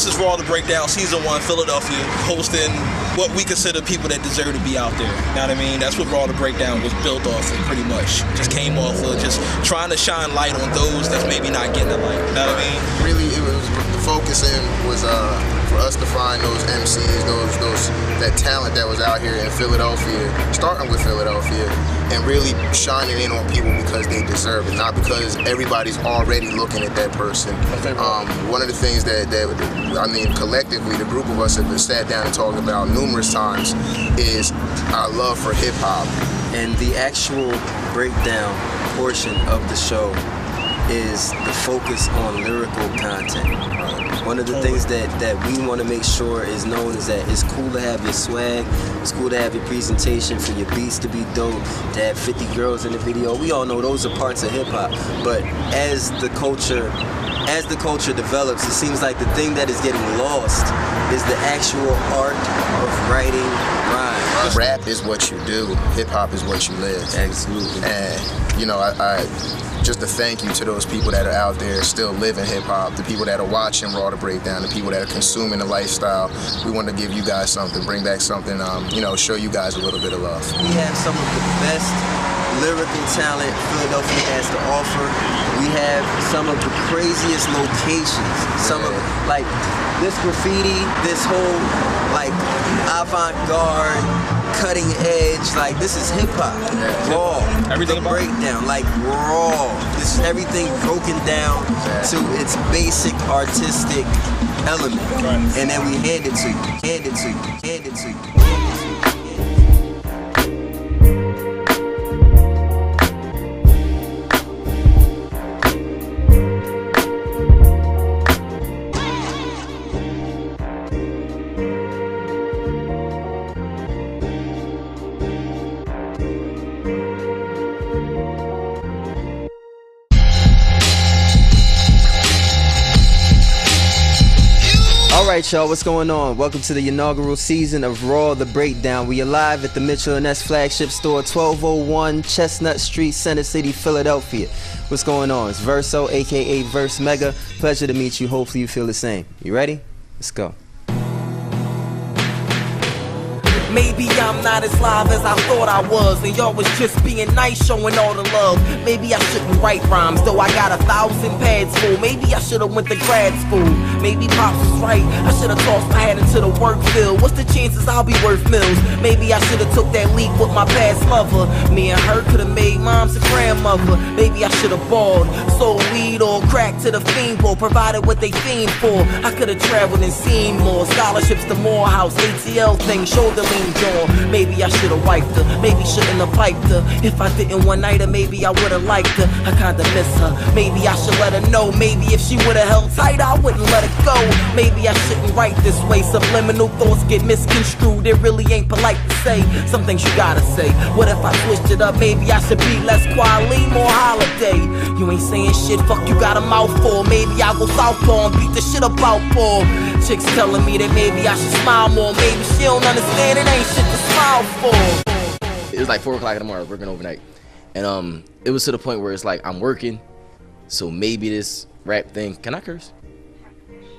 This is Raw the Breakdown, Season 1, Philadelphia, hosting what we consider people that deserve to be out there. You know what I mean? That's what Raw the Breakdown was built off of, pretty much. Just came off of just trying to shine light on those that's maybe not getting the light. You know what I mean? Really, it was the focusing was for us to find those MCs, that talent that was out here in Philadelphia, starting with Philadelphia, and really shining in on people because they deserve it, not because everybody's already looking at that person. One of the things that I mean, collectively, the group of us have sat down and talked about numerous times is our love for hip hop. And the actual breakdown portion of the show is the focus on lyrical content. One of the things that we want to make sure is known is that it's cool to have your swag, it's cool to have your presentation, for your beats to be dope, to have 50 girls in the video. We all know those are parts of hip hop, but as the culture develops, it seems like the thing that is getting lost is the actual art of writing rhymes. Rap is what you do, hip hop is what you live. Absolutely. And you know, I just a thank you to those people that are out there still living hip-hop, the people that are watching Raw the Breakdown, the people that are consuming the lifestyle. We want to give you guys something, bring back something, you know, show you guys a little bit of love. We have some of the best lyrical talent Philadelphia has to offer. We have some of the craziest locations. Some of, like, this graffiti, this whole, like, avant-garde, cutting edge, like, this is hip-hop. Raw. Everything the breakdown, like, raw. This is everything broken down to its basic artistic element. And then we hand it to you, hand it to you, hand it to you. Alright y'all, what's going on? Welcome to the inaugural season of Raw the Breakdown. We are live at the Mitchell & Ness flagship store, 1201 Chestnut Street, Center City, Philadelphia. What's going on? It's Verso, aka Verse Mega. Pleasure to meet you. Hopefully you feel the same. You ready? Let's go. Maybe I'm not as live as I thought I was, and y'all was just being nice, showing all the love. Maybe I shouldn't write rhymes, though I got 1,000 pads full. Maybe I should've went to grad school. Maybe Pops was right, I should've tossed my hat into the work field. What's the chances I'll be worth millions? Maybe I should've took that leap with my past lover. Me and her could've made moms and grandmother. Maybe I should've balled, sold weed or crack to the fiend for, provided what they fiend for. I could've traveled and seen more. Scholarships to Morehouse, ATL thing, shoulder lean on. Maybe I should've wiped her, maybe shouldn't have piped her. If I didn't one night her, maybe I would've liked her. I kinda miss her, maybe I should let her know. Maybe if she would've held tight, I wouldn't let her go. Maybe I shouldn't write this way. Subliminal thoughts get misconstrued. It really ain't polite to say some things you gotta say. What if I switched it up? Maybe I should be less quality, more holiday. You ain't saying shit, fuck you got a mouth for. Maybe I'll go southpaw and beat the shit about Paul. Chicks telling me that maybe I should smile more. Maybe she don't understand it ain't shit to smile for. It was like 4 o'clock in the morning, I was working overnight. And it was to the point where it's like I'm working, so maybe this rap thing, can I curse?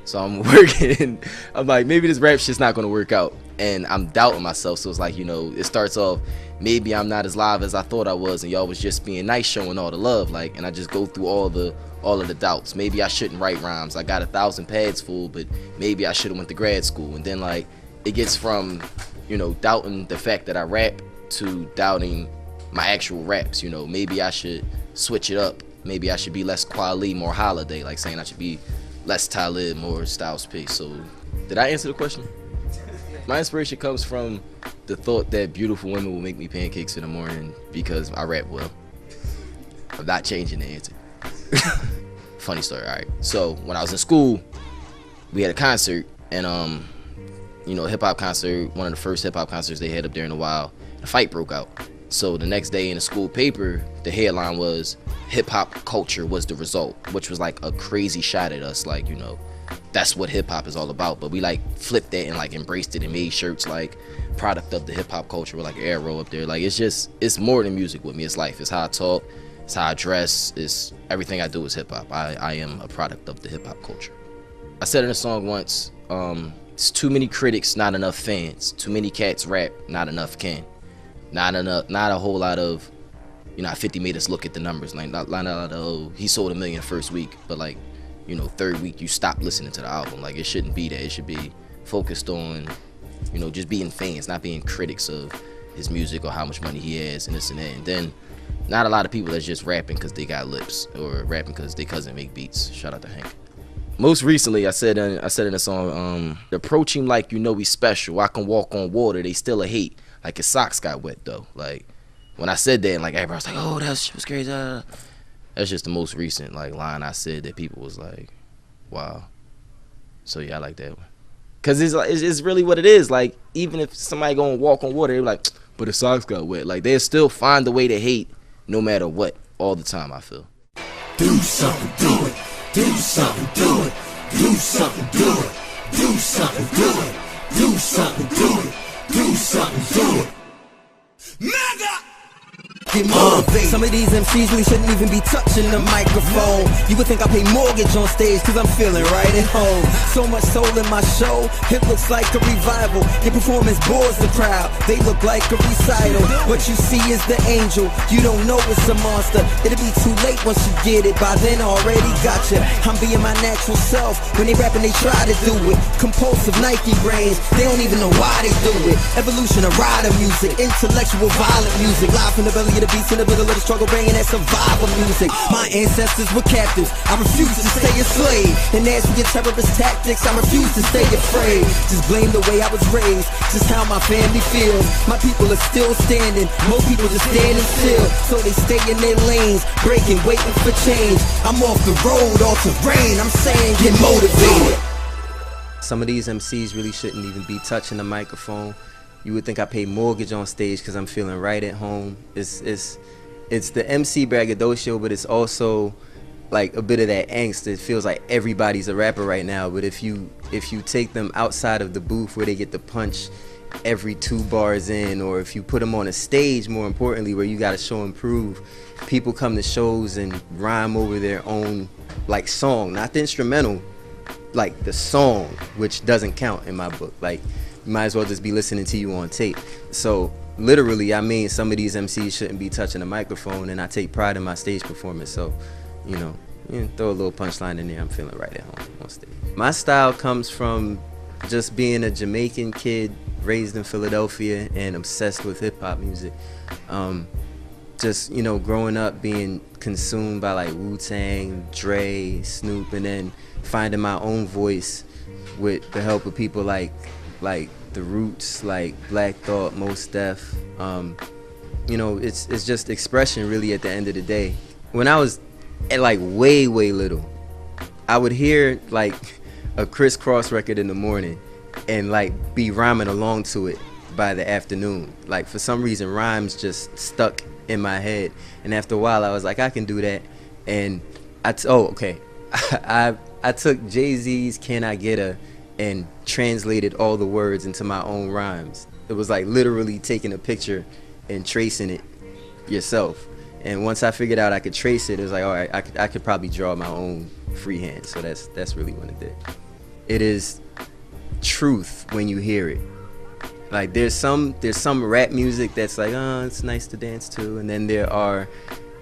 So I'm working, I'm like, maybe this rap shit's not gonna work out. And I'm doubting myself, so it's like, you know, it starts off, maybe I'm not as live as I thought I was, and y'all was just being nice, showing all the love, like, and I just go through all of the doubts. Maybe I shouldn't write rhymes. I got 1,000 pads full, but maybe I should have went to grad school. And then, like, it gets from, you know, doubting the fact that I rap to doubting my actual raps. You know, maybe I should switch it up. Maybe I should be less quality, more holiday, like saying I should be less Talib, more Styles P. So, did I answer the question? My inspiration comes from the thought that beautiful women will make me pancakes in the morning because I rap well. I'm not changing the answer. Funny story, alright. So, when I was in school, we had a concert, and you know, a hip-hop concert, one of the first hip-hop concerts they had up there in a while. A fight broke out. So the next day in the school paper, the headline was, hip-hop culture was the result, which was like a crazy shot at us, like, you know, that's what hip-hop is all about. But we like flipped that and like embraced it and made shirts like product of the hip-hop culture with like an arrow up there. Like, it's more than music with me. It's life. It's how I talk, it's how I dress, it's everything I do is hip-hop. I am a product of the hip-hop culture. I said in a song once, It's too many critics, not enough fans. Too many cats rap, not enough can. Not a whole lot of, 50 made us look at the numbers. Like, not a lot of, oh, he sold 1 million first week, but like, third week you stop listening to the album. Like, it shouldn't be that. It should be focused on, just being fans, not being critics of his music or how much money he has and this and that. And then, not a lot of people that's just rapping because they got lips or rapping because their cousin make beats. Shout out to Hank. Most recently, I said in a song, approach him like we special. I can walk on water, they still a hate. Like his socks got wet though. Like when I said that, and like everybody was like, "Oh, that shit was crazy." That's just the most recent line I said that people was like, "Wow." So yeah, I like that one. Cause it's really what it is. Like even if somebody gonna walk on water, they're like, "But his socks got wet." Like they'll still find a way to hate, no matter what, all the time. I feel. Do something, do it. Do something, do it. Do something, do it. Do something, do it. Do something, do it. Do something, do it. Mega! Get motivated. Some of these MCs really shouldn't even be touching the microphone. You would think I pay mortgage on stage cause I'm feeling right at home. So much soul in my show, it looks like a revival. Your performance bores the crowd, they look like a recital. What you see is the angel, you don't know it's a monster. It'll be too late once you get it, by then I already gotcha. I'm being my natural self, when they rapping they try to do it. Compulsive Nike brains, they don't even know why they do it. Evolution of rider music, intellectual violent music. Live from the belly of the beast in the middle of the struggle, bringing that survival music. My ancestors were captives, I refuse to stay a slave. And as for your terrorist tactics, I refuse to stay afraid. Just blame the way I was raised, just how my family feels. My people are still standing, most people just standing still. So they stay in their lanes, breaking, waiting for change. I'm off the road, all terrain, I'm saying get motivated. Some of these MCs really shouldn't even be touching the microphone. You would think I pay mortgage on stage because I'm feeling right at home. It's the MC braggadocio, but it's also like a bit of that angst. It feels like everybody's a rapper right now, but if you take them outside of the booth where they get to punch every 2 bars in, or if you put them on a stage, more importantly, where you got to show and prove, people come to shows and rhyme over their own like song, not the instrumental, like the song, which doesn't count in my book. Like, you might as well just be listening to you on tape. So literally, I mean, some of these MCs shouldn't be touching the microphone, and I take pride in my stage performance. So, throw a little punchline in there, I'm feeling right at home on stage. My style comes from just being a Jamaican kid raised in Philadelphia and obsessed with hip-hop music. Just, growing up being consumed by like Wu-Tang, Dre, Snoop, and then finding my own voice with the help of people like The Roots, like Black Thought, Mos Def. It's just expression really at the end of the day. When I was at like way little, I would hear like a Criss Cross record in the morning and like be rhyming along to it by the afternoon. Like for some reason rhymes just stuck in my head, and after a while I was like, I can do that. And I took Jay-Z's Can I Get A and translated all the words into my own rhymes. It was like literally taking a picture and tracing it yourself. And once I figured out I could trace it, it was like, all right, I could probably draw my own freehand. So that's really what it did. It is truth when you hear it. Like there's some rap music that's like, oh, it's nice to dance to, and then there are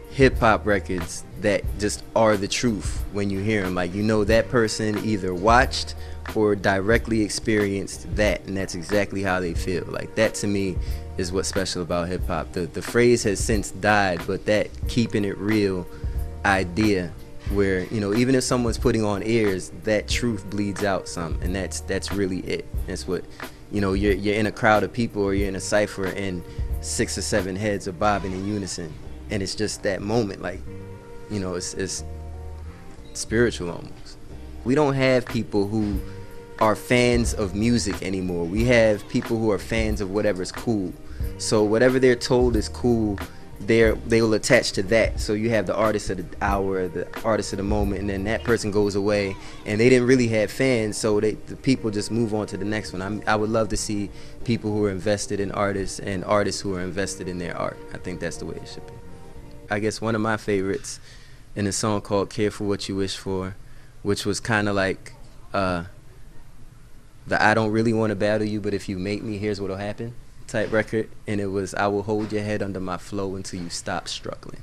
hip hop records that just are the truth when you hear them. Like, that person either watched or directly experienced that, and that's exactly how they feel. Like that to me is what's special about hip hop. The phrase has since died, but that keeping it real idea where, even if someone's putting on ears, that truth bleeds out some, and that's really it. That's what, you're in a crowd of people, or you're in a cypher and 6 or 7 heads are bobbing in unison, and it's just that moment, like, it's spiritual almost. We don't have people who are fans of music anymore. We have people who are fans of whatever's cool. So whatever they're told is cool, they will attach to that. So you have the artist of the hour, the artist of the moment, and then that person goes away, and they didn't really have fans, so the people just move on to the next one. I would love to see people who are invested in artists and artists who are invested in their art. I think that's the way it should be. I guess one of my favorites in a song called Care for What You Wish For, which was kind of like the I don't really want to battle you, but if you make me, here's what'll happen type record. And it was, I will hold your head under my flow until you stop struggling.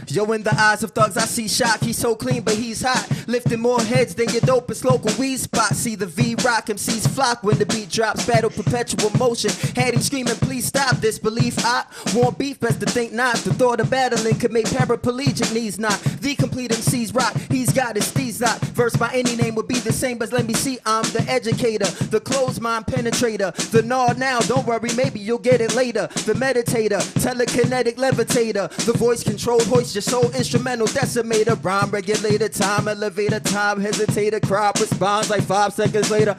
Yo, in the eyes of thugs, I see shock. He's so clean, but he's hot. Lifting more heads than your dopest local weed spot. See the V-Rock MCs flock when the beat drops. Battle perpetual motion. Had him screaming, please stop this belief. I want beef, best to think not. The thought of battling could make paraplegic knees not. The complete MC's rock. He's got his steez out. Verse by any name would be the same, but let me see. I'm the educator, the closed mind penetrator. The nod now, don't worry, maybe you'll get it later. The meditator, telekinetic levitator. The voice control. Hoist your soul, instrumental decimator, rhyme regulator, time elevator, time hesitator, crowd responds like 5 seconds later.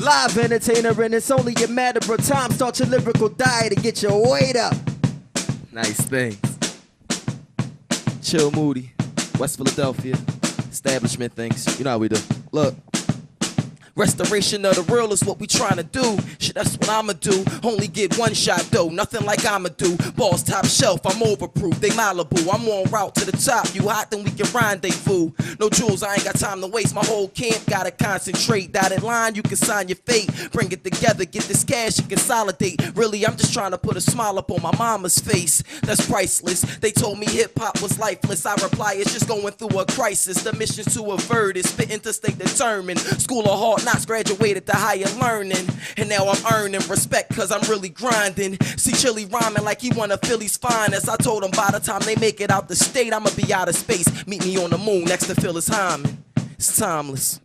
Live entertainer, and it's only a matter of time. Start your lyrical diet to get your weight up. Nice things. Chill Moody, West Philadelphia. Establishment things. You know how we do. Look. Restoration of the real is what we tryna do. Shit, that's what I'ma do. Only get one shot though, nothing like I'ma do. Balls top shelf, I'm overproof. They Malibu, I'm on route to the top. You hot, then we can rendezvous. No jewels, I ain't got time to waste. My whole camp gotta concentrate. Dotted line, you can sign your fate. Bring it together, get this cash and consolidate. Really, I'm just trying to put a smile up on my mama's face. That's priceless. They told me hip hop was lifeless. I reply, it's just going through a crisis. The mission's to avert it, spitting to stay determined. School of hard knocks, graduated to higher learning, and now I'm earning respect cause I'm really grinding. See Chili rhyming like he one of Philly's finest. I told him by the time they make it out the state, I'ma be out of space. Meet me on the moon next to Phyllis Hyman. It's timeless.